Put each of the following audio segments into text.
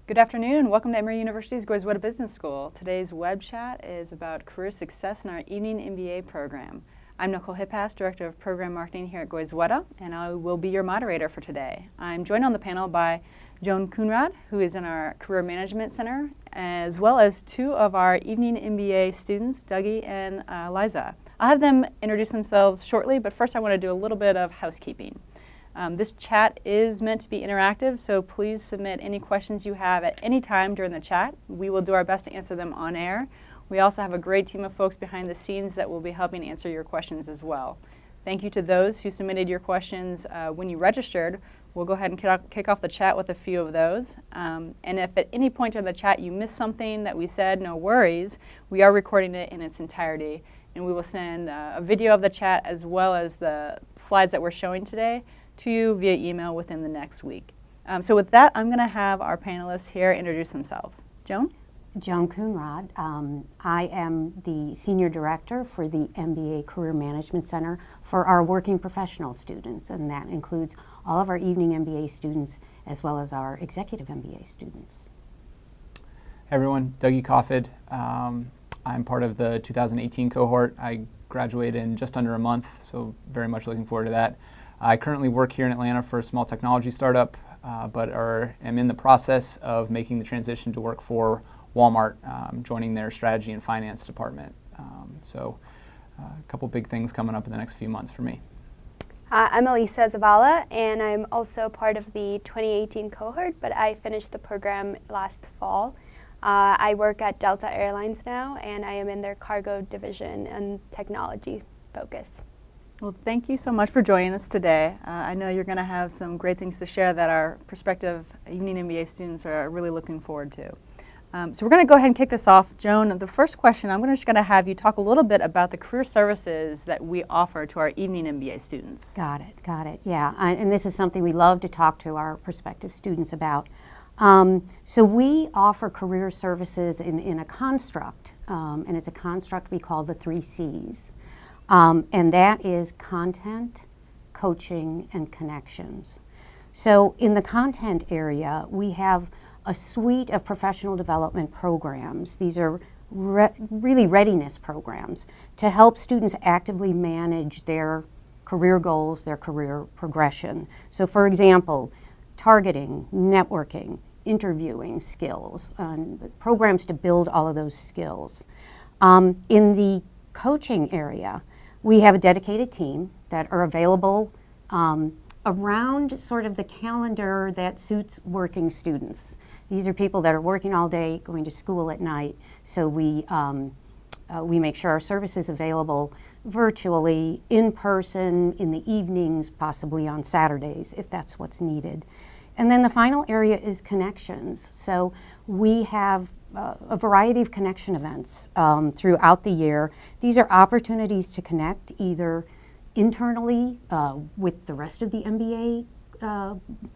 Good afternoon and welcome to Emory University's Goizueta Business School. Today's web chat is about career success in our Evening MBA program. I'm Nicole Hippass, Director of Program Marketing here at Goizueta, and I will be your moderator for today. I'm joined on the panel by Joan Coonrod, who is in our Career Management Center, as well as two of our Evening MBA students, Dougie and Liza. I'll have them introduce themselves shortly, but first I want to do a little bit of housekeeping. This chat is meant to be interactive, so please submit any questions you have at any time during the chat. We will do our best to answer them on air. We also have a great team of folks behind the scenes that will be helping answer your questions as well. Thank you to those who submitted your questions when you registered. We'll go ahead and kick off the chat with a few of those. And if at any point in the chat you missed something that we said, no worries. We are recording it in its entirety, and we will send a video of the chat as well as the slides that we're showing today to you via email within the next week. So with that, I'm going to have our panelists here introduce themselves. Joan? Joan Coonrod. I am the Senior Director for the MBA Career Management Center for our working professional students, and that includes all of our Evening MBA students as well as our Executive MBA students. Hey everyone, Dougie Coffid. I'm part of the 2018 cohort. I graduated in just under a month, so very much looking forward to that. I currently work here in Atlanta for a small technology startup, but am in the process of making the transition to work for Walmart, joining their strategy and finance department. So a couple big things coming up in the next few months for me. I'm Elisa Zavala, and I'm also part of the 2018 cohort, but I finished the program last fall. I work at Delta Airlines now, and I am in their cargo division and technology focus. Well, thank you so much for joining us today. I know you're going to have some great things to share that our prospective Evening MBA students are really looking forward to. So we're going to go ahead and kick this off. Joan, the first question, I'm just going to have you talk a little bit about the career services that we offer to our Evening MBA students. Got it, yeah. And this is something we love to talk to our prospective students about. So we offer career services in a construct, and it's a construct we call the 3 C's. And that is content, coaching, and connections. So in the content area, we have a suite of professional development programs. These are really readiness programs to help students actively manage their career goals, their career progression. So for example, targeting, networking, interviewing skills, programs to build all of those skills. In the coaching area, we have a dedicated team that are available around sort of the calendar that suits working students. These are people that are working all day, going to school at night, so we make sure our service is available virtually, in person, in the evenings, possibly on Saturdays, if that's what's needed. And then the final area is connections. So we have a variety of connection events throughout the year. These are opportunities to connect either internally with the rest of the MBA.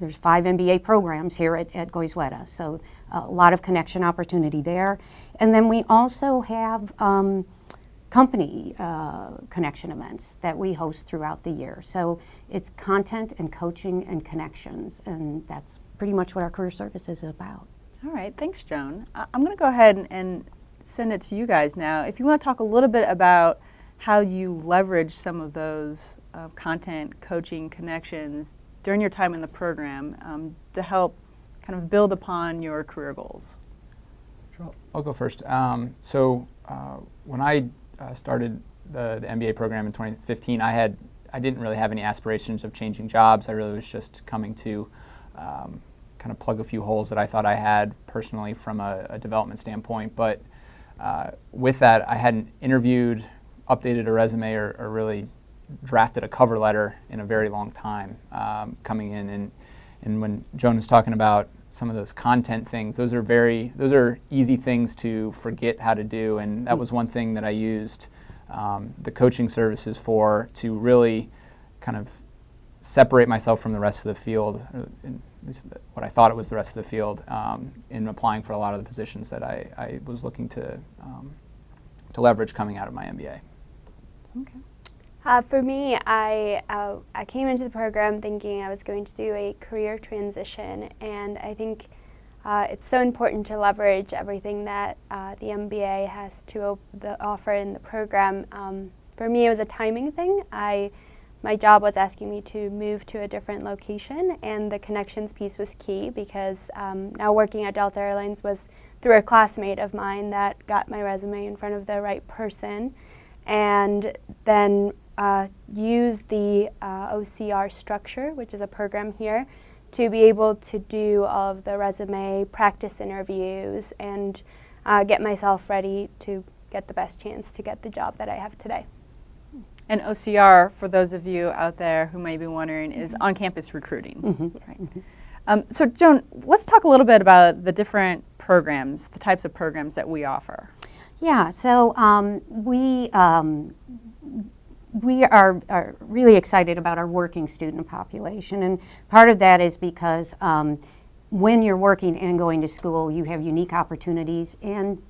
There's 5 MBA programs here at Goizueta, so a lot of connection opportunity there. And then we also have company connection events that we host throughout the year. So it's content and coaching and connections, and that's pretty much what our career service is about. All right, thanks, Joan. I'm going to go ahead and send it to you guys now. If you want to talk a little bit about how you leverage some of those content, coaching, connections during your time in the program to help kind of build upon your career goals. Sure, I'll go first. When I started the MBA program in 2015, I didn't really have any aspirations of changing jobs. I really was just coming to kind of plug a few holes that I thought I had personally from a development standpoint. But with that, I hadn't interviewed, updated a resume, or really drafted a cover letter in a very long time coming in. And when Joan was talking about some of those content things, those are easy things to forget how to do. And that was one thing that I used the coaching services for, to really kind of separate myself from the rest of the field, or at least what I thought it was the rest of the field, in applying for a lot of the positions that I was looking to leverage coming out of my MBA. Okay. For me, I came into the program thinking I was going to do a career transition, and I think It's so important to leverage everything that the MBA has to offer in the program. For me, it was a timing thing. My job was asking me to move to a different location, and the connections piece was key because now working at Delta Airlines was through a classmate of mine that got my resume in front of the right person, and then use the OCR structure, which is a program here, to be able to do all of the resume practice interviews and get myself ready to get the best chance to get the job that I have today. And OCR, for those of you out there who may be wondering, is on-campus recruiting. Mm-hmm. Right. So Joan, let's talk a little bit about the different programs, the types of programs that we offer. Yeah, so we are really excited about our working student population, and part of that is because when you're working and going to school, you have unique opportunities and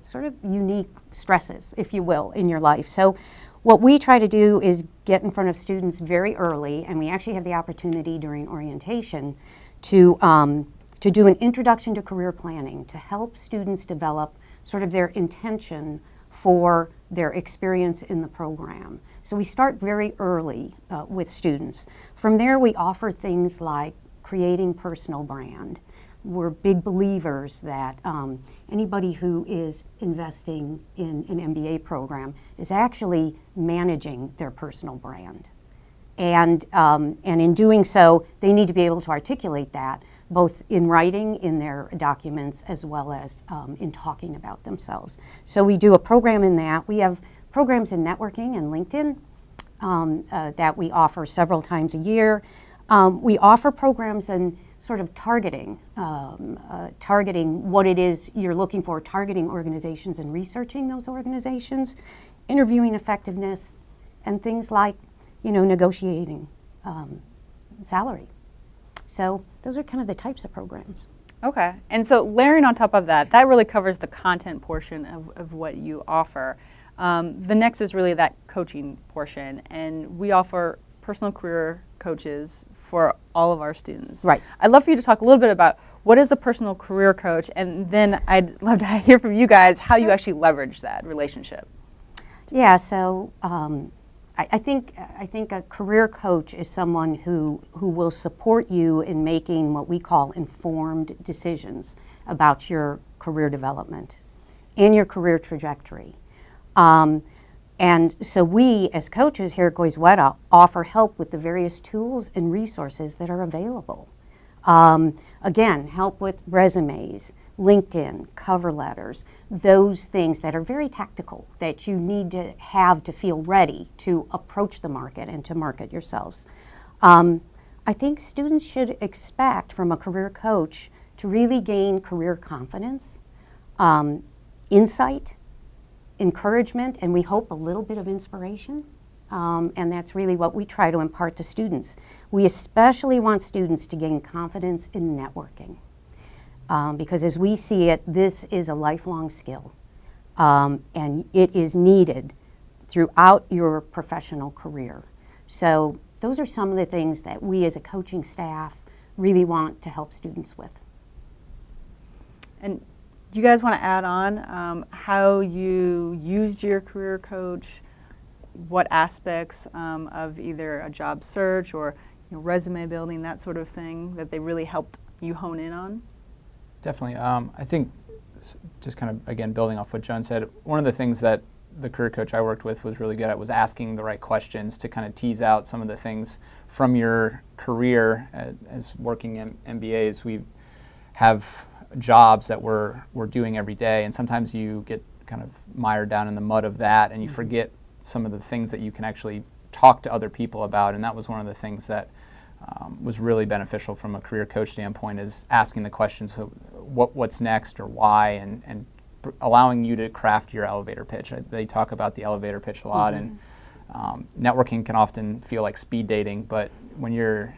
sort of unique stresses, if you will, in your life. So what we try to do is get in front of students very early, and we actually have the opportunity during orientation to do an introduction to career planning to help students develop sort of their intention for their experience in the program. So we start very early with students. From there, we offer things like creating personal brand. We're big believers that anybody who is investing in an MBA program is actually managing their personal brand. And in doing so, they need to be able to articulate that both in writing in their documents as well as in talking about themselves. So we do a program in that. We have programs in networking and LinkedIn that we offer several times a year. We offer programs in sort of targeting what it is you're looking for, targeting organizations and researching those organizations, interviewing effectiveness, and things like, negotiating salary. So those are kind of the types of programs. Okay, and so layering on top of that, that really covers the content portion of what you offer. The next is really that coaching portion, and we offer personal career coaches for all of our students. Right. I'd love for you to talk a little bit about what is a personal career coach, and then I'd love to hear from you guys how you actually leverage that relationship. Yeah, so I think a career coach is someone who will support you in making what we call informed decisions about your career development and your career trajectory. And so we, as coaches here at Goizueta, offer help with the various tools and resources that are available. Again, help with resumes, LinkedIn, cover letters, those things that are very tactical that you need to have to feel ready to approach the market and to market yourselves. I think students should expect from a career coach to really gain career confidence, insight, encouragement, and we hope a little bit of inspiration. And that's really what we try to impart to students. We especially want students to gain confidence in networking. Because as we see it, this is a lifelong skill. And it is needed throughout your professional career. So those are some of the things that we as a coaching staff really want to help students with. And do you guys want to add on how you used your career coach, what aspects of either a job search or resume building, that sort of thing, that they really helped you hone in on? Definitely. I think just kind of, again, building off what Joan said, one of the things that the career coach I worked with was really good at was asking the right questions to kind of tease out some of the things from your career. As working MBAs, we have jobs that we're doing every day, and sometimes you get kind of mired down in the mud of that and you forget some of the things that you can actually talk to other people about, and that was one of the things that was really beneficial from a career coach standpoint, is asking the questions, what's next or why, and allowing you to craft your elevator pitch. They talk about the elevator pitch a lot, and networking can often feel like speed dating, but when you're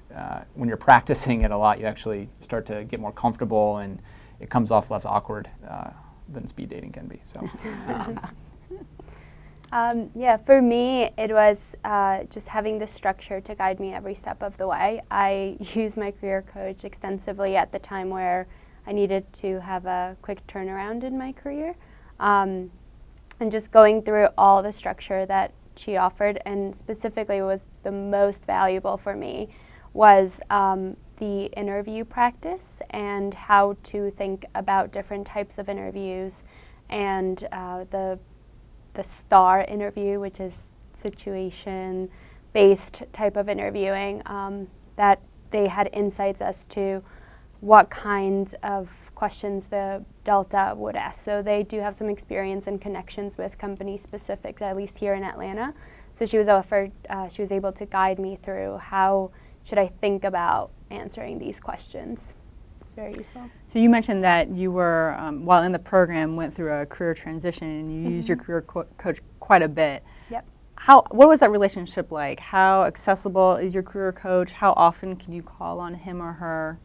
practicing it a lot, you actually start to get more comfortable, and it comes off less awkward than speed dating can be. So. Yeah, for me, it was just having the structure to guide me every step of the way. I used my career coach extensively at the time where I needed to have a quick turnaround in my career. And just going through all the structure that she offered, and specifically was the most valuable for me, was the interview practice and how to think about different types of interviews, and the STAR interview, which is situation-based type of interviewing, that they had insights as to what kinds of questions the Delta would ask. So they do have some experience and connections with company specifics, at least here in Atlanta. So she was able to guide me through how should I think about answering these questions. It's very useful. So you mentioned that you were, while in the program, went through a career transition and you used your career coach quite a bit. Yep. What was that relationship like? How accessible is your career coach? How often can you call on him or her?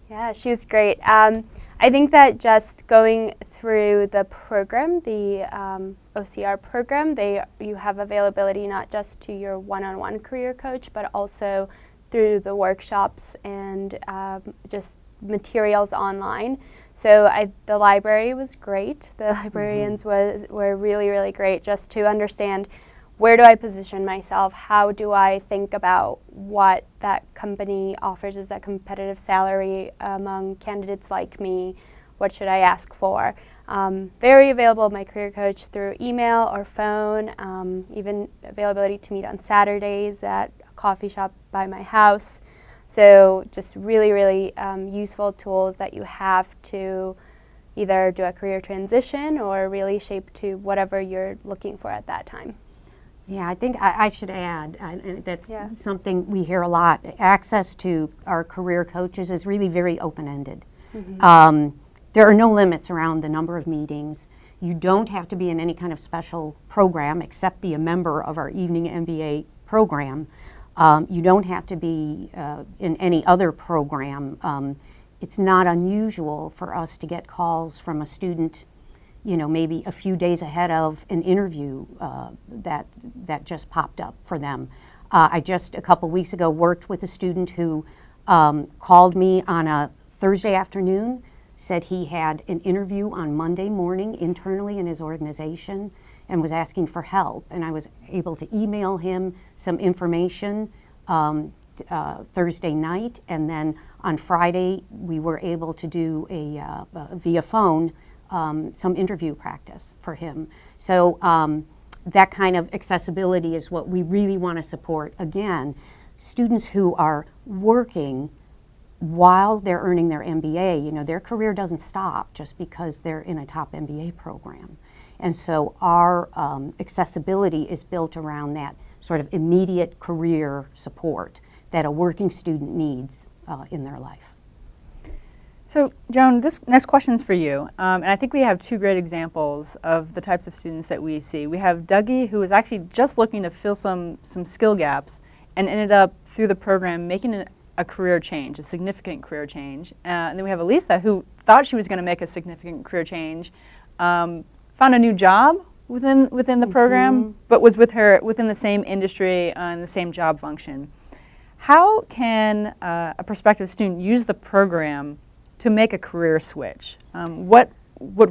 Yeah, she was great. I think that just going through the program, the OCR program, you have availability not just to your one-on-one career coach, but also through the workshops and just materials online. So the library was great. The librarians were really, really great just to understand, where do I position myself? How do I think about what that company offers as a competitive salary among candidates like me? What should I ask for? Very available, my career coach, through email or phone, even availability to meet on Saturdays at a coffee shop by my house. So just really, really useful tools that you have to either do a career transition or really shape to whatever you're looking for at that time. Yeah, I think I should add, and that's something we hear a lot, access to our career coaches is really very open-ended. There are no limits around the number of meetings. You don't have to be in any kind of special program except be a member of our Evening MBA program. You don't have to be in any other program. It's not unusual for us to get calls from a student, maybe a few days ahead of an interview that just popped up for them. I just, a couple weeks ago, worked with a student who called me on a Thursday afternoon, said he had an interview on Monday morning internally in his organization and was asking for help. And I was able to email him some information Thursday night, and then on Friday we were able to do via phone some interview practice for him. So that kind of accessibility is what we really want to support. Again, students who are working while they're earning their MBA, their career doesn't stop just because they're in a top MBA program. And so our accessibility is built around that sort of immediate career support that a working student needs in their life. So Joan, this next question is for you. And I think we have two great examples of the types of students that we see. We have Dougie, who was actually just looking to fill some skill gaps and ended up, through the program, making a career change, a significant career change. And then we have Elisa, who thought she was going to make a significant career change, found a new job within the program, but was within the same industry and the same job function. How can a prospective student use the program to make a career switch? What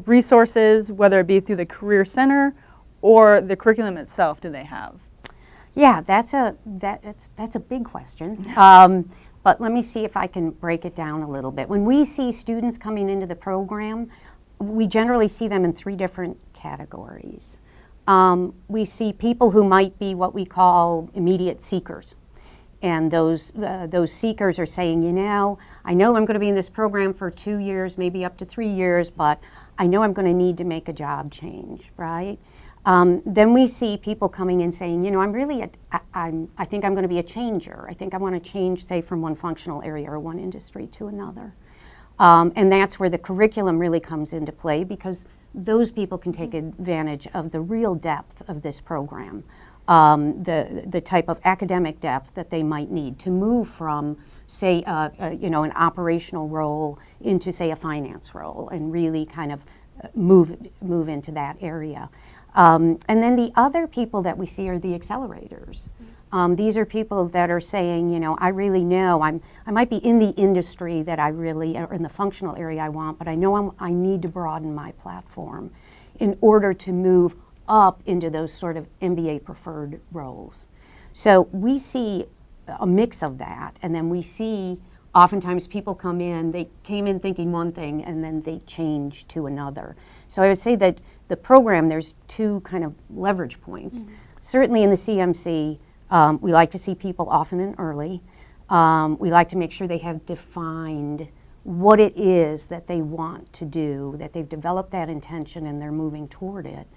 resources, whether it be through the Career Center or the curriculum itself, do they have? Yeah, that's a big question. But let me see if I can break it down a little bit. When we see students coming into the program, we generally see them in three different categories. We see people who might be what we call immediate seekers. And those seekers are saying, I know I'm going to be in this program for 2 years, maybe up to 3 years, but I know I'm going to need to make a job change, right? Then we see people coming in saying, I think I'm going to be a changer. I think I want to change, say, from one functional area or one industry to another. And that's where the curriculum really comes into play, because those people can take advantage of the real depth of this program, the type of academic depth that they might need to move from, say, an operational role into, say, a finance role, and really kind of move into that area. And then the other people that we see are the accelerators. These are people that are saying, you know, I really know I might be in the industry that I really, or in the functional area I want, but I know I need to broaden my platform in order to move up into those sort of MBA preferred roles. So we see a mix of that, and then we see oftentimes people come in, they came in thinking one thing and then they change to another. So I would say that the program, there's two kind of leverage points. Mm-hmm. Certainly in the CMC, we like to see people often and early. We like to make sure they have defined what it is that they want to do, that they've developed that intention and they're moving toward it.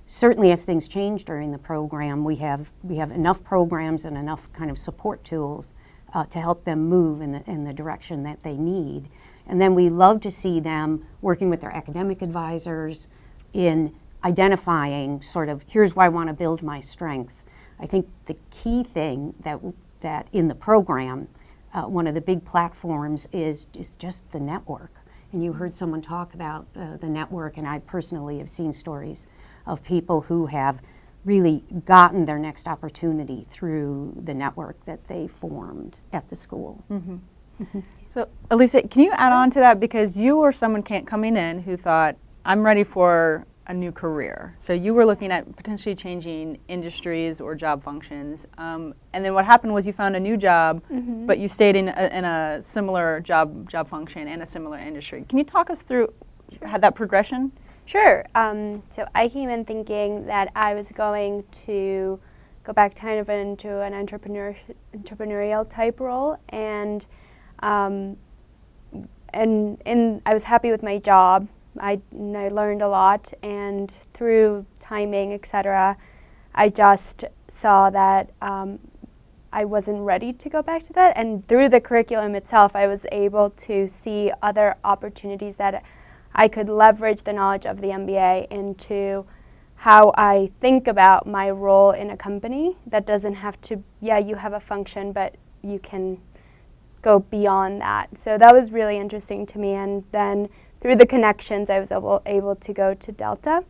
Certainly as things change during the program, we have enough programs and enough kind of support tools to help them move in the direction that they need. And then we love to see them working with their academic advisors in identifying sort of, here's where I want to build my strength. I think the key thing that in the program, one of the big platforms is just the network. And you heard someone talk about the network, and I personally have seen stories of people who have really gotten their next opportunity through the network that they formed at the school. Mm-hmm. Mm-hmm. So, Elisa, can you add on to that? Because you were someone coming in who thought, I'm ready for a new career. So you were looking at potentially changing industries or job functions. And then what happened was you found a new job, mm-hmm. but you stayed in a similar job function and a similar industry. Can you talk us through that progression? Sure. So I came in thinking that I was going to go back kind of into an entrepreneurial type role, and I was happy with my job. I learned a lot, and through timing, etc., I just saw that I wasn't ready to go back to that. And through the curriculum itself, I was able to see other opportunities that I could leverage the knowledge of the MBA into how I think about my role in a company. That doesn't have to, you have a function, but you can go beyond that. So that was really interesting to me. And then through the connections, I was able to go to Delta.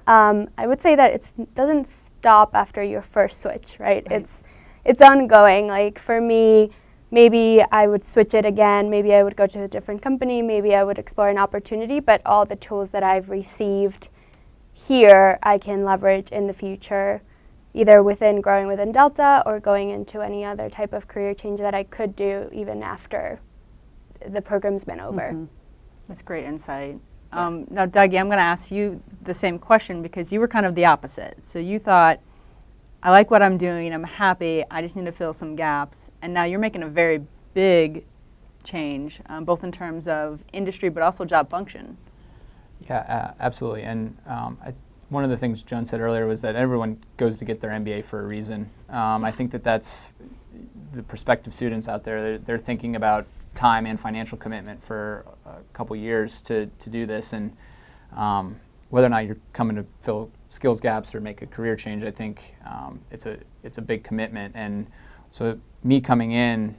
I would say that it doesn't stop after your first switch, right? It's ongoing. Like for me, maybe I would switch it again, maybe I would go to a different company, maybe I would explore an opportunity, but all the tools that I've received here I can leverage in the future, either growing within Delta or going into any other type of career change that I could do even after the program's been over. Mm-hmm. That's great insight. Now, Dougie, I'm going to ask you the same question because you were kind of the opposite. So you thought, I like what I'm doing, I'm happy, I just need to fill some gaps. And now you're making a very big change, both in terms of industry but also job function. Yeah, absolutely. And one of the things Joan said earlier was that everyone goes to get their MBA for a reason. I think that's the prospective students out there, they're thinking about time and financial commitment for a couple years to do this. And whether or not you're coming to fill skills gaps or make a career change, I think it's a big commitment. And so me coming in,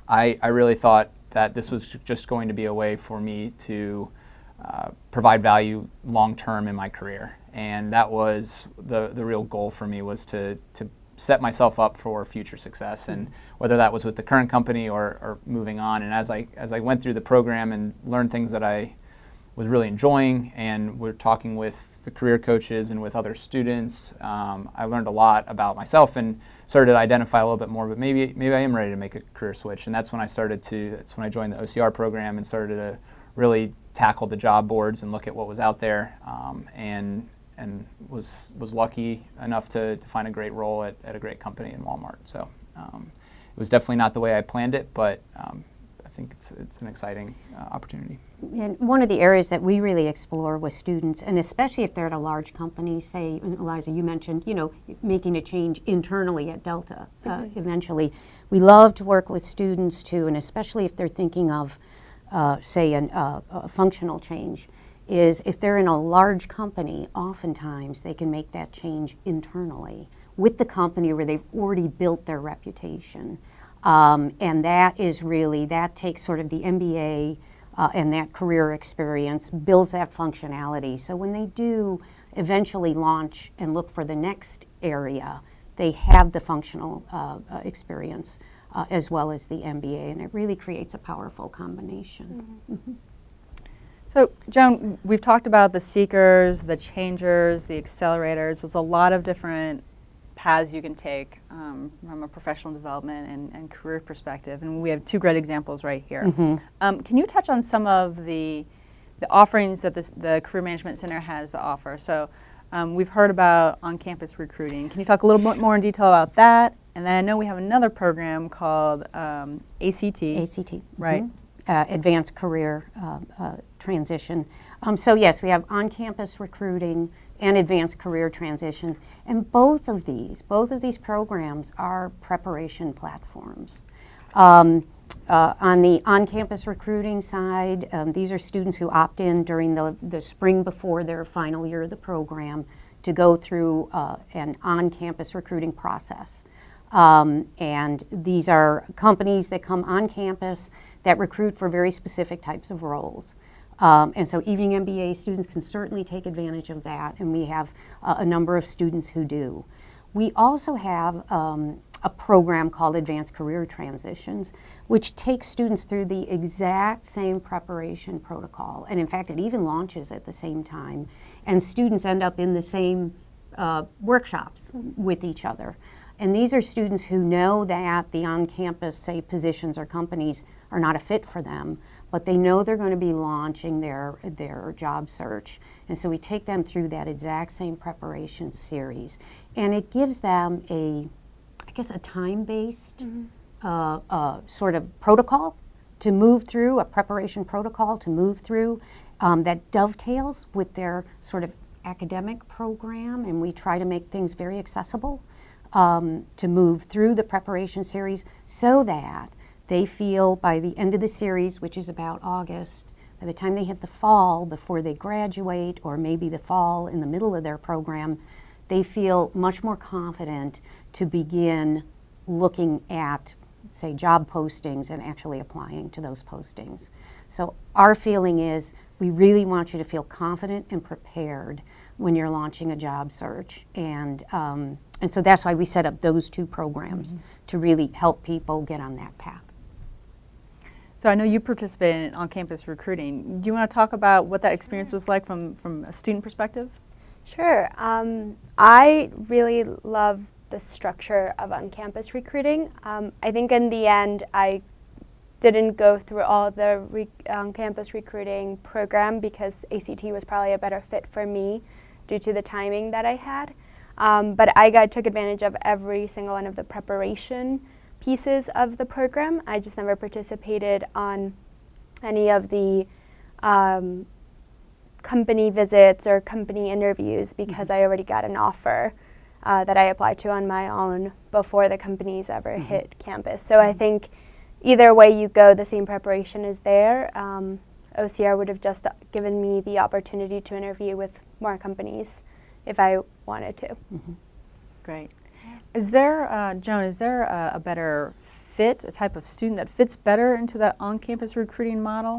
I really thought that this was just going to be a way for me to provide value long term in my career. And that was the real goal for me, was to set myself up for future success, and whether that was with the current company or moving on. And as I went through the program and learned things that I was really enjoying, and we're talking with the career coaches and with other students, I learned a lot about myself and started to identify a little bit more, but maybe I am ready to make a career switch. And that's when I joined the OCR program and started to really tackle the job boards and look at what was out there, and was lucky enough to find a great role at a great company in Walmart. So it was definitely not the way I planned it, but I think it's an exciting opportunity. And one of the areas that we really explore with students, and especially if they're at a large company, say, Eliza, you mentioned, making a change internally at Delta eventually. We love to work with students too, and especially if they're thinking of, say, a functional change, is if they're in a large company, oftentimes they can make that change internally with the company where they've already built their reputation. And that takes sort of the MBA and that career experience builds that functionality. So when they do eventually launch and look for the next area, they have the functional experience as well as the MBA, and it really creates a powerful combination. Mm-hmm. So, Joan, we've talked about the seekers, the changers, the accelerators. There's a lot of different paths you can take from a professional development and career perspective, and we have two great examples right here. Mm-hmm. Can you touch on some of the offerings that the Career Management Center has to offer? So, we've heard about on-campus recruiting. Can you talk a little bit more in detail about that? And then I know we have another program called ACT. ACT. Right. Mm-hmm. Advanced Career Transition. So yes, we have on-campus recruiting and advanced career transition, and both of these programs are preparation platforms. On the on-campus recruiting side, these are students who opt in during the spring before their final year of the program to go through an on-campus recruiting process. And these are companies that come on campus that recruit for very specific types of roles. And so Evening MBA students can certainly take advantage of that, and we have a number of students who do. We also have a program called Advanced Career Transitions, which takes students through the exact same preparation protocol. And in fact, it even launches at the same time. And students end up in the same workshops with each other. And these are students who know that the on-campus, say, positions or companies are not a fit for them, but they know they're going to be launching their job search. And so we take them through that exact same preparation series. And it gives them a time-based sort of protocol to move through, a preparation protocol to move through that dovetails with their sort of academic program. And we try to make things very accessible to move through the preparation series so that they feel by the end of the series, which is about August, by the time they hit the fall before they graduate, or maybe the fall in the middle of their program, they feel much more confident to begin looking at, say, job postings and actually applying to those postings. So our feeling is we really want you to feel confident and prepared when you're launching a job search. And so that's why we set up those two programs to really help people get on that path. So I know you participate in on-campus recruiting. Do you want to talk about what that experience was like from a student perspective? Sure. I really love the structure of on-campus recruiting. I think in the end, I didn't go through all the on-campus recruiting program because ACT was probably a better fit for me due to the timing that I had. But I took advantage of every single one of the preparation pieces of the program. I just never participated on any of the company visits or company interviews because I already got an offer that I applied to on my own before the companies ever hit campus. So I think either way you go, the same preparation is there. OCR would have just given me the opportunity to interview with more companies if I wanted to. Great. Is there, Joan, is there a better fit, a type of student that fits better into that on-campus recruiting model?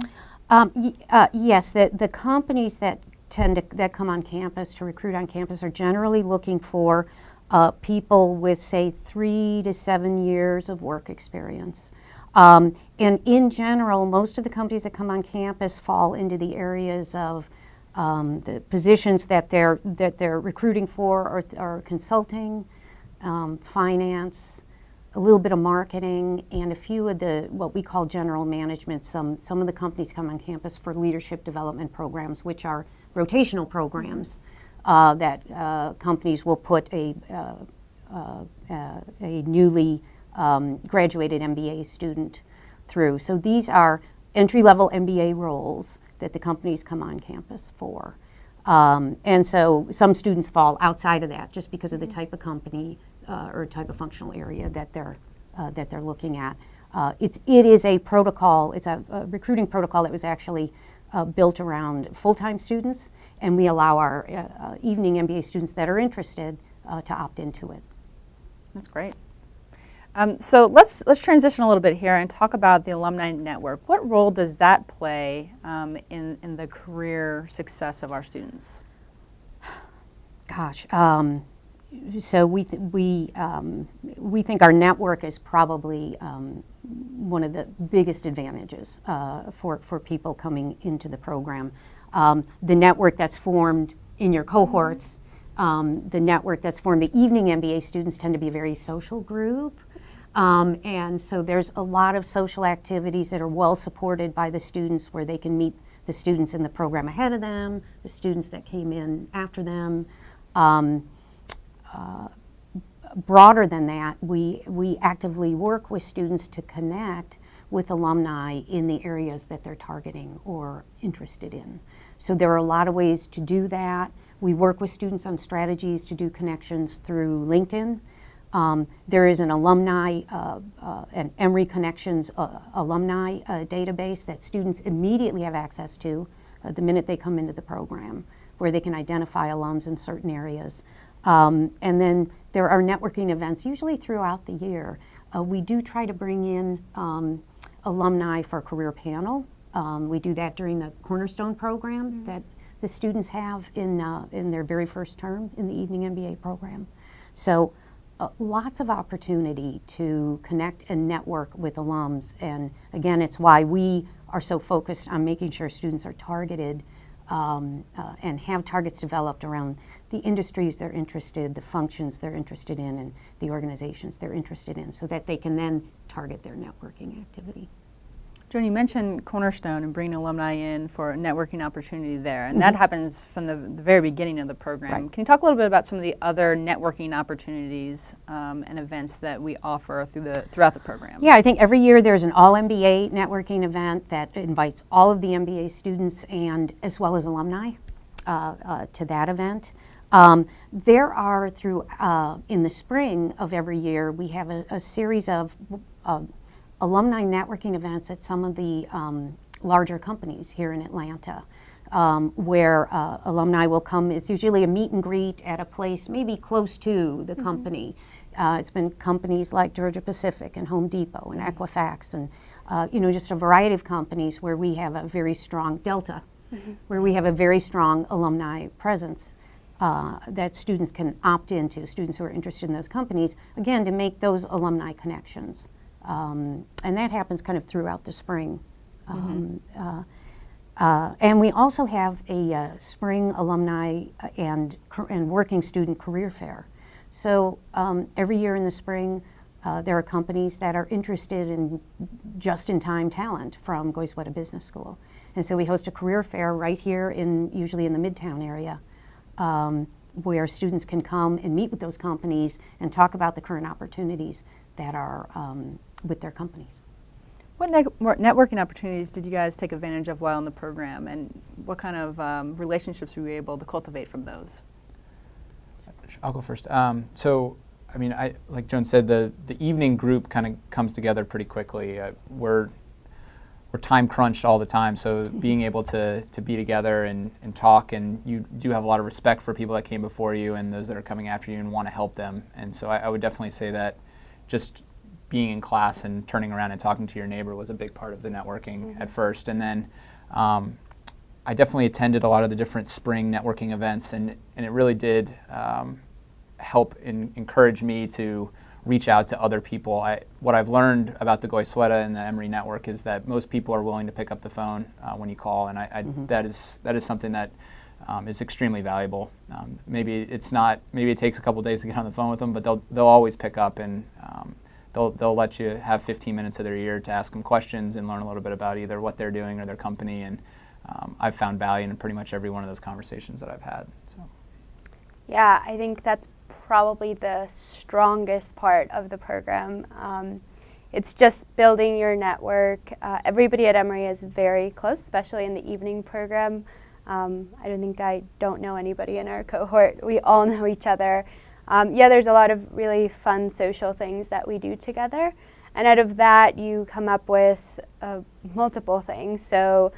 Yes, the companies that that come on campus to recruit on campus are generally looking for people with, say, 3 to 7 years of work experience. And in general, most of the companies that come on campus fall into the areas of the positions that they're recruiting for are consulting, finance, a little bit of marketing, and a few of the what we call general management. Some of the companies come on campus for leadership development programs, which are rotational programs that companies will put a newly graduated MBA student through. So these are entry-level MBA roles that the companies come on campus for. And so some students fall outside of that just because of the type of company or type of functional area that they're looking at. It is a protocol. It's a recruiting protocol that was actually built around full-time students, and we allow our evening MBA students that are interested to opt into it. That's great. So let's transition a little bit here and talk about the Alumni Network. What role does that play in the career success of our students? Gosh, so we think our network is probably one of the biggest advantages for people coming into the program. The network that's formed in your cohorts, the network that's formed, the Evening MBA students tend to be a very social group. And so there's a lot of social activities that are well supported by the students where they can meet the students in the program ahead of them, the students that came in after them. Broader than that, we actively work with students to connect with alumni in the areas that they're targeting or interested in. So there are a lot of ways to do that. We work with students on strategies to do connections through LinkedIn. There is an alumni, an Emory Connections alumni database that students immediately have access to the minute they come into the program, where they can identify alums in certain areas. And then there are networking events, usually throughout the year. We do try to bring in alumni for a career panel. We do that during the Cornerstone program that the students have in their very first term in the Evening MBA program. So lots of opportunity to connect and network with alums. And again, it's why we are so focused on making sure students are targeted and have targets developed around the industries they're interested, the functions they're interested in, and the organizations they're interested in, so that they can then target their networking activity. Joan, you mentioned Cornerstone and bringing alumni in for a networking opportunity there, and that happens from the very beginning of the program. Right. Can you talk a little bit about some of the other networking opportunities and events that we offer throughout the program? Yeah, I think every year there's an all-MBA networking event that invites all of the MBA students and as well as alumni to that event. There are in the spring of every year, we have a series of alumni networking events at some of the larger companies here in Atlanta, where alumni will come. It's usually a meet and greet at a place maybe close to the company. It's been companies like Georgia Pacific and Home Depot and Equifax and just a variety of companies where we have a very strong Delta, where we have a very strong alumni presence that students can opt into, students who are interested in those companies, again, to make those alumni connections. And that happens kind of throughout the spring. And we also have a spring alumni and working student career fair. So every year in the spring, there are companies that are interested in just-in-time talent from Goizueta Business School. And so we host a career fair right here, usually in the Midtown area, where students can come and meet with those companies and talk about the current opportunities that are with their companies. What networking opportunities did you guys take advantage of while in the program, and what kind of relationships were you able to cultivate from those? I'll go first. So, I mean, like Joan said, the evening group kind of comes together pretty quickly. We're time crunched all the time, so being able to be together and talk, and you do have a lot of respect for people that came before you and those that are coming after you and want to help them. And so I would definitely say that just being in class and turning around and talking to your neighbor was a big part of the networking at first. And then I definitely attended a lot of the different spring networking events, and it really did help encourage me to reach out to other people. What I've learned about the Goizueta and the Emory Network is that most people are willing to pick up the phone when you call, and that is something that is extremely valuable. Maybe it takes a couple days to get on the phone with them, but they'll always pick up, and they'll let you have 15 minutes of their ear to ask them questions and learn a little bit about either what they're doing or their company. And I've found value in pretty much every one of those conversations that I've had. So. Yeah, I think that's probably the strongest part of the program. It's just building your network. Everybody at Emory is very close, especially in the evening program. I don't know anybody in our cohort. We all know each other. There's a lot of really fun social things that we do together. And out of that, you come up with multiple things. So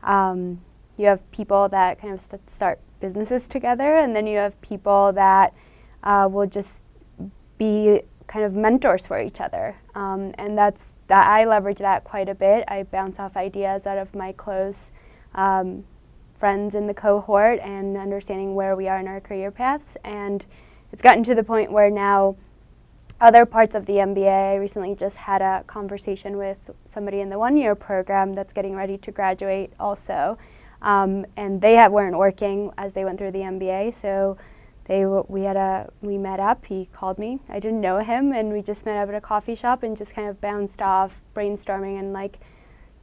you have people that kind of start businesses together, and then you have people that will just be kind of mentors for each other. And I leverage that quite a bit. I bounce off ideas out of my close friends in the cohort and understanding where we are in our career paths. And it's gotten to the point where now other parts of the MBA, I recently just had a conversation with somebody in the one-year program that's getting ready to graduate also. And they weren't working as they went through the MBA, so we met up. He called me. I didn't know him, and we just met up at a coffee shop and just kind of bounced off brainstorming and like,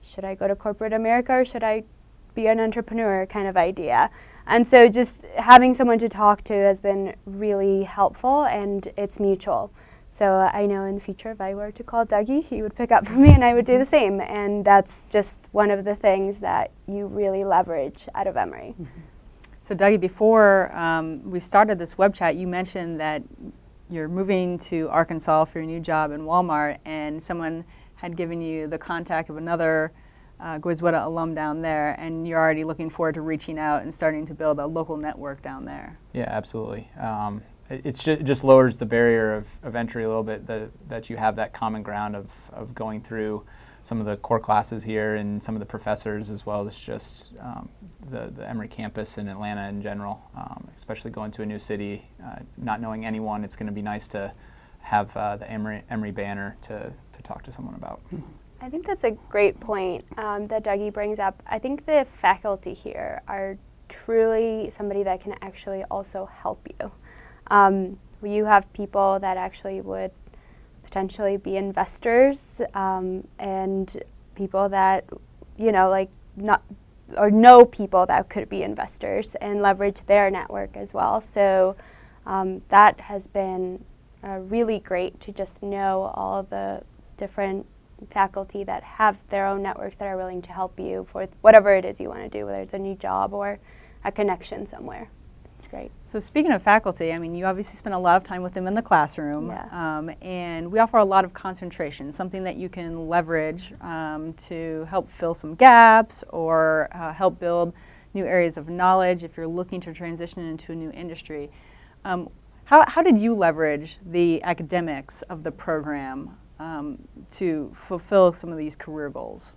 should I go to corporate America or should I be an entrepreneur kind of idea. And so just having someone to talk to has been really helpful, and it's mutual. So I know in the future if I were to call Dougie, he would pick up for me and I would do the same. And that's just one of the things that you really leverage out of Emory. Mm-hmm. So Dougie, before we started this web chat, you mentioned that you're moving to Arkansas for your new job in Walmart, and someone had given you the contact of another Goizueta alum down there, and you're already looking forward to reaching out and starting to build a local network down there. Yeah, absolutely. It just lowers the barrier of entry a little bit, that you have that common ground of going through some of the core classes here and some of the professors, as well as just the Emory campus in Atlanta in general, especially going to a new city, not knowing anyone. It's going to be nice to have the Emory banner to talk to someone about. I think that's a great point that Dougie brings up. I think the faculty here are truly somebody that can actually also help you. You have people that actually would potentially be investors, and people that, know people that could be investors and leverage their network as well. So that has been really great to just know all of the different faculty that have their own networks that are willing to help you for whatever it is you want to do, whether it's a new job or a connection somewhere. It's great. So speaking of faculty, I mean, you obviously spend a lot of time with them in the classroom, and we offer a lot of concentration, something that you can leverage to help fill some gaps or help build new areas of knowledge if you're looking to transition into a new industry. How did you leverage the academics of the program to fulfill some of these career goals?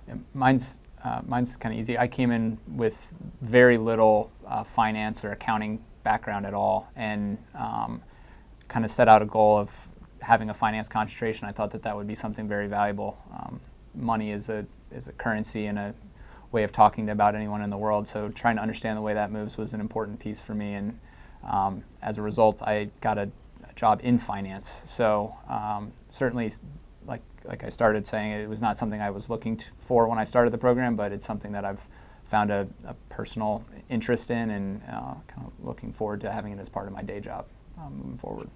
Yeah, mine's kind of easy. I came in with very little finance or accounting background at all, and kind of set out a goal of having a finance concentration. I thought that would be something very valuable. Money is a currency and a way of talking about anyone in the world, so trying to understand the way that moves was an important piece for me, and as a result I got a job in finance. So certainly, like I started saying, it was not something I was looking for when I started the program, but it's something that I've found a personal interest in, and kind of looking forward to having it as part of my day job moving forward.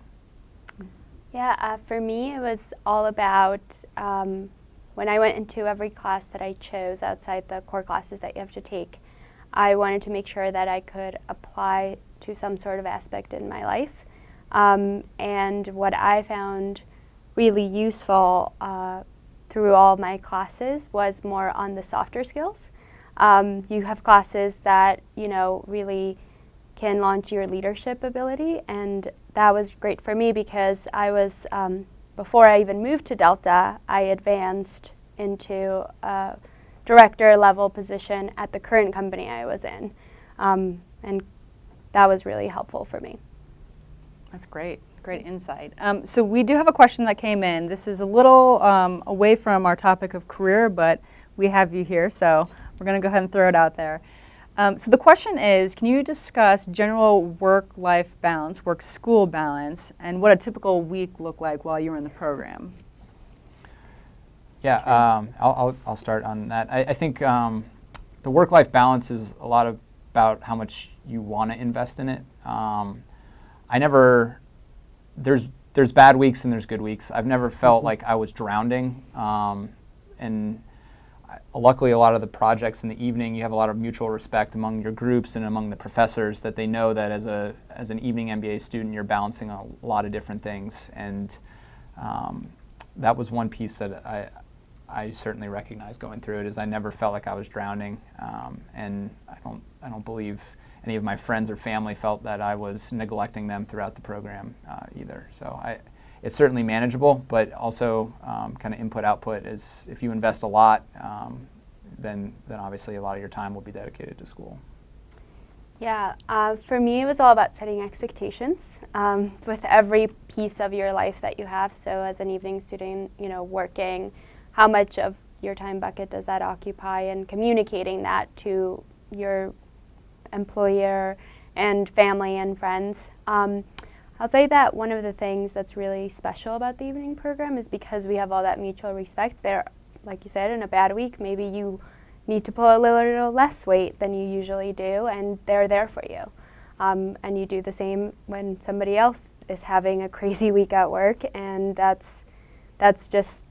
Yeah, for me it was all about when I went into every class that I chose outside the core classes that you have to take, I wanted to make sure that I could apply to some sort of aspect in my life. And what I found really useful through all my classes was more on the softer skills. You have classes that, really can launch your leadership ability, and that was great for me because I was, before I even moved to Delta, I advanced into a director level position at the current company I was in, and that was really helpful for me. That's great. Great insight. So we do have a question that came in. This is a little away from our topic of career, but we have you here, so we're going to go ahead and throw it out there. So the question is, can you discuss general work-life balance, work-school balance, and what a typical week looked like while you were in the program? Yeah, I'll start on that. I think the work-life balance is a lot about how much you want to invest in it. There's bad weeks and there's good weeks. I've never felt like I was drowning, and luckily a lot of the projects in the evening, you have a lot of mutual respect among your groups and among the professors, that they know that as an evening MBA student you're balancing a lot of different things, and that was one piece that I certainly recognized going through it, is I never felt like I was drowning, and I don't believe any of my friends or family felt that I was neglecting them throughout the program either. So it's certainly manageable, but also kind of input-output is if you invest a lot, then obviously a lot of your time will be dedicated to school. Yeah, for me, it was all about setting expectations with every piece of your life that you have. So as an evening student, working, how much of your time bucket does that occupy, and communicating that to your employer and family and friends. I'll say that one of the things that's really special about the evening program is because we have all that mutual respect. There, like you said, in a bad week, maybe you need to pull a little less weight than you usually do, and they're there for you. And you do the same when somebody else is having a crazy week at work, and that's just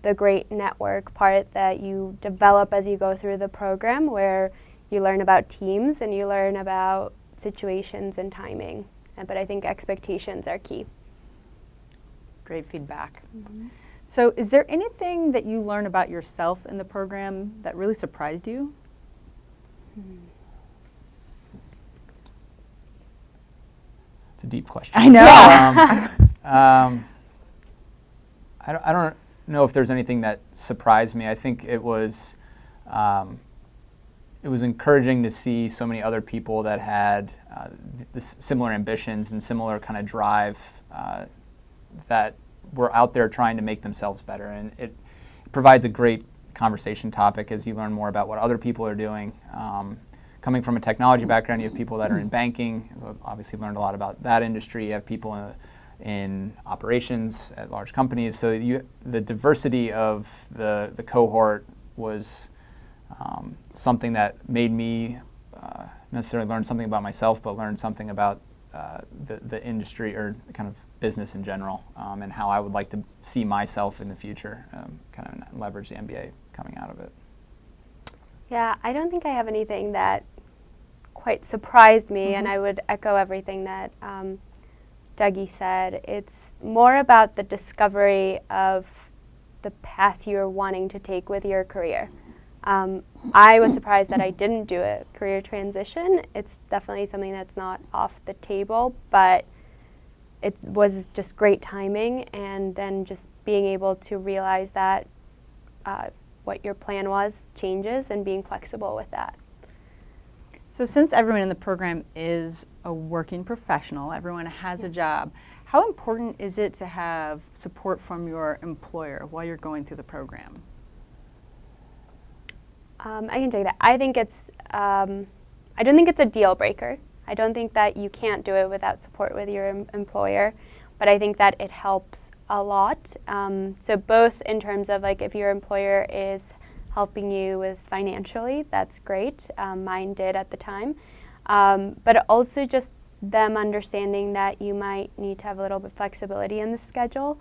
the great network part that you develop as you go through the program, where you learn about teams and you learn about situations and timing. But I think expectations are key. Great feedback. So is there anything that you learn about yourself in the program that really surprised you? It's a deep question. I know. I don't know if there's anything that surprised me. I think it was encouraging to see so many other people that had similar ambitions and similar kind of drive that were out there trying to make themselves better. And it provides a great conversation topic as you learn more about what other people are doing. Coming from a technology background, you have people that are in banking, so obviously learned a lot about that industry. You have people in operations at large companies. So the diversity of the cohort was something that made me necessarily learn something about myself, but learn something about the industry or kind of business in general, and how I would like to see myself in the future, kind of leverage the MBA coming out of it. Yeah, I don't think I have anything that quite surprised me, and I would echo everything that Dougie said. It's more about the discovery of the path you're wanting to take with your career. I was surprised that I didn't do a career transition. It's definitely something that's not off the table, but it was just great timing, and then just being able to realize that what your plan was changes, and being flexible with that. So since everyone in the program is a working professional, everyone has a job, how important is it to have support from your employer while you're going through the program? I can take that. I think I don't think it's a deal breaker. I don't think that you can't do it without support with your employer, but I think that it helps a lot. So both in terms of like if your employer is helping you with financially, that's great. Mine did at the time. But also just them understanding that you might need to have a little bit of flexibility in the schedule.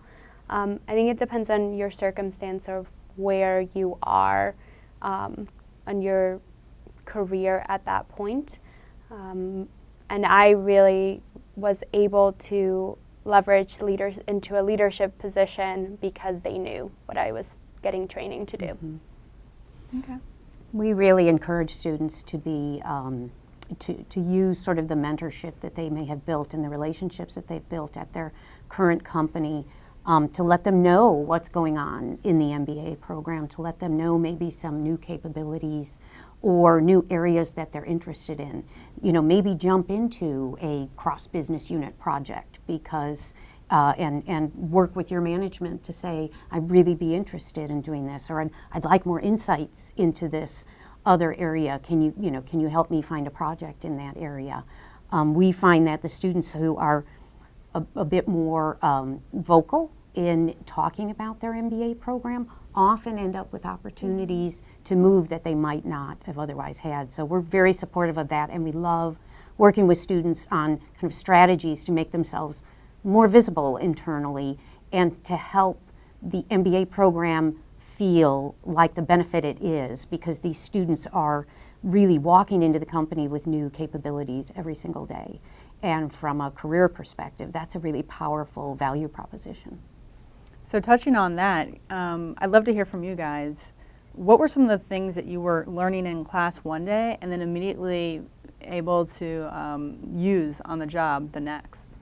I think it depends on your circumstance of where you are on your career at that point. And I really was able to leverage leaders into a leadership position because they knew what I was getting training to do. Okay. We really encourage students to be to use sort of the mentorship that they may have built and the relationships that they've built at their current company, to let them know what's going on in the MBA program, to let them know maybe some new capabilities or new areas that they're interested in. Maybe jump into a cross-business unit project because and work with your management to say, I'd really be interested in doing this, or I'd like more insights into this other area. Can you help me find a project in that area? We find that the students who are a bit more vocal in talking about their MBA program often end up with opportunities to move that they might not have otherwise had. So we're very supportive of that, and we love working with students on kind of strategies to make themselves more visible internally and to help the MBA program feel like the benefit it is, because these students are really walking into the company with new capabilities every single day. And from a career perspective, that's a really powerful value proposition. So touching on that, I'd love to hear from you guys. What were some of the things that you were learning in class one day and then immediately able to use on the job the next?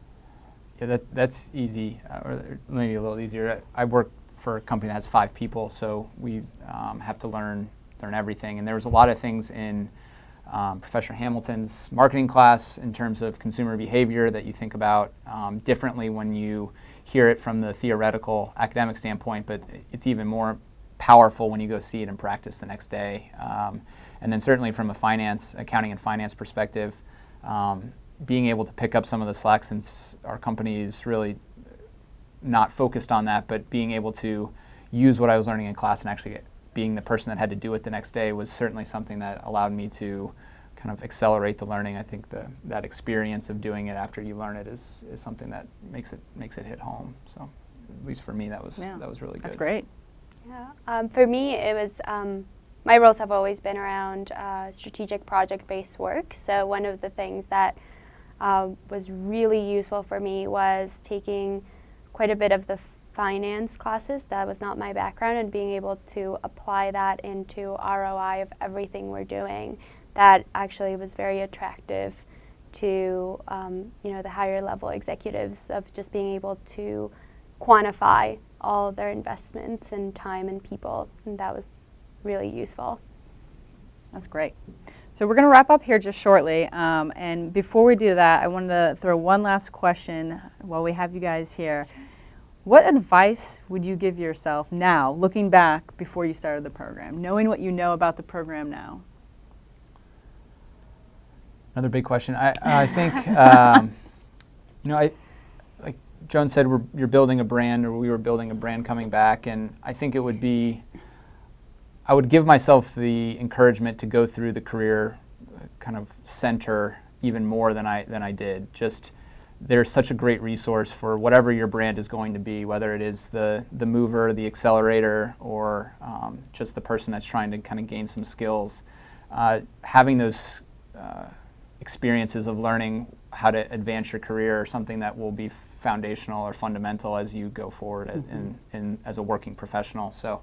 Yeah, that's easy, or maybe a little easier. I work for a company that has 5 people, so we have to learn everything. And there was a lot of things in Professor Hamilton's marketing class in terms of consumer behavior that you think about differently when you hear it from the theoretical academic standpoint, but it's even more powerful when you go see it in practice the next day. And then certainly from a accounting and finance perspective, being able to pick up some of the slack, since our company is really not focused on that, but being able to use what I was learning in class and actually being the person that had to do it the next day was certainly something that allowed me to kind of accelerate the learning. I think that experience of doing it after you learn it is something that makes it hit home. So at least for me, that was really good. That's great. Yeah. For me, it was my roles have always been around strategic project-based work. So one of the things that was really useful for me was taking quite a bit of the finance classes. That was not my background, and being able to apply that into ROI of everything we're doing. That actually was very attractive to the higher level executives, of just being able to quantify all of their investments and time and people, and that was really useful. That's great. So we're going to wrap up here just shortly, and before we do that, I wanted to throw one last question while we have you guys here. What advice would you give yourself now, looking back before you started the program, knowing what you know about the program now? Another big question. I think, like Joan said, you're building a brand, or we were building a brand coming back, and I think I would give myself the encouragement to go through the career kind of center even more than I did. Just there's such a great resource for whatever your brand is going to be, whether it is the mover, the accelerator, or just the person that's trying to kind of gain some skills. Having those experiences of learning how to advance your career are something that will be foundational or fundamental as you go forward as a working professional. So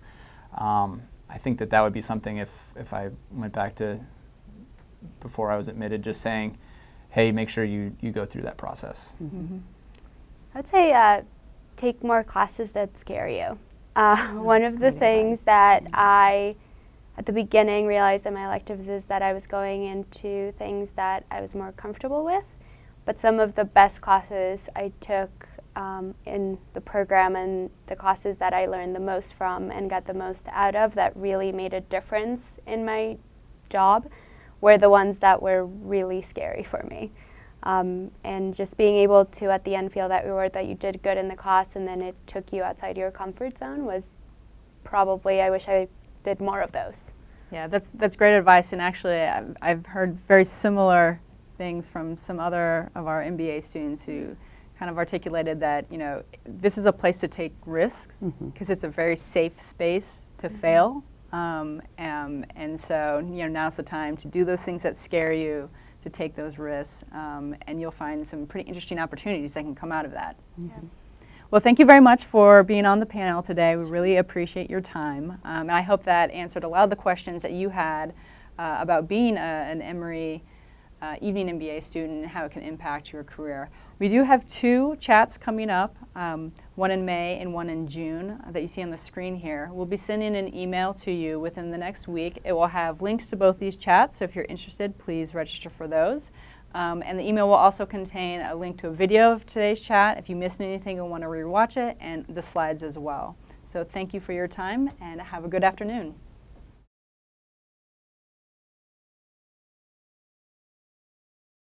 I think that would be something if I went back to before I was admitted, just saying, hey, make sure you go through that process. Mm-hmm. I would say take more classes that scare you. One of the things that I, at the beginning, realized in my electives is that I was going into things that I was more comfortable with, but some of the best classes I took in the program, and the classes that I learned the most from and got the most out of, that really made a difference in my job, were the ones that were really scary for me. And just being able to, at the end, feel that reward that you did good in the class and then it took you outside your comfort zone was probably, I wish I did more of those. Yeah, that's great advice, and actually I've heard very similar things from some other of our MBA students who kind of articulated that, this is a place to take risks because it's a very safe space to fail. And so, now's the time to do those things that scare you, to take those risks, and you'll find some pretty interesting opportunities that can come out of that. Mm-hmm. Well, thank you very much for being on the panel today. We really appreciate your time. And I hope that answered a lot of the questions that you had about being an Emory Evening MBA student and how it can impact your career. We do have 2 chats coming up, one in May and one in June that you see on the screen here. We'll be sending an email to you within the next week. It will have links to both these chats, so if you're interested, please register for those. And the email will also contain a link to a video of today's chat if you missed anything and want to rewatch it, and the slides as well. So thank you for your time, and have a good afternoon.